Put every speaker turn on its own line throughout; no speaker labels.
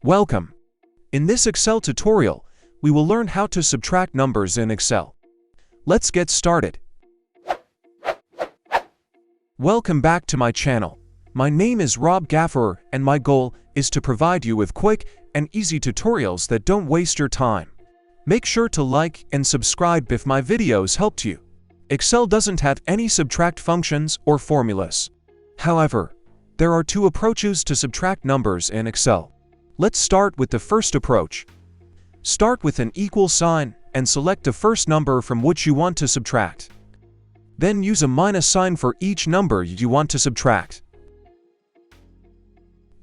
Welcome! In this Excel tutorial, we will learn how to subtract numbers in Excel. Let's get started. Welcome back to my channel. My name is Rob Gafferer, and my goal is to provide you with quick and easy tutorials that don't waste your time. Make sure to like and subscribe if my videos helped you. Excel doesn't have any subtract functions or formulas. However, there are two approaches to subtract numbers in Excel. Let's start with the first approach. Start with an equal sign and select the first number from which you want to subtract. Then use a minus sign for each number you want to subtract.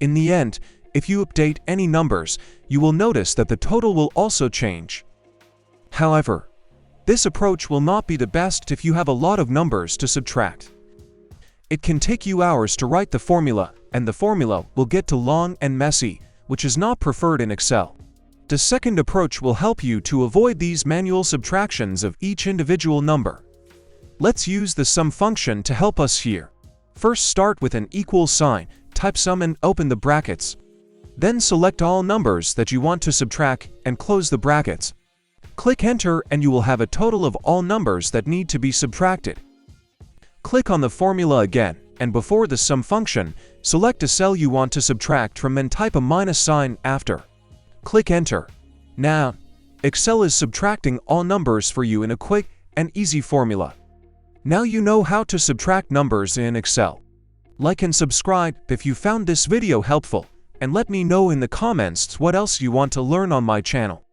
In the end, if you update any numbers, you will notice that the total will also change. However, this approach will not be the best if you have a lot of numbers to subtract. It can take you hours to write the formula, and the formula will get too long and messy, which is not preferred in Excel. The second approach will help you to avoid these manual subtractions of each individual number. Let's use the sum function to help us here. First, start with an equal sign, type sum and open the brackets. Then select all numbers that you want to subtract and close the brackets. Click Enter and you will have a total of all numbers that need to be subtracted. Click on the formula again, and before the sum function, select a cell you want to subtract from and type a minus sign after. Click Enter. Now, Excel is subtracting all numbers for you in a quick and easy formula. Now you know how to subtract numbers in Excel. Like and subscribe if you found this video helpful, and let me know in the comments what else you want to learn on my channel.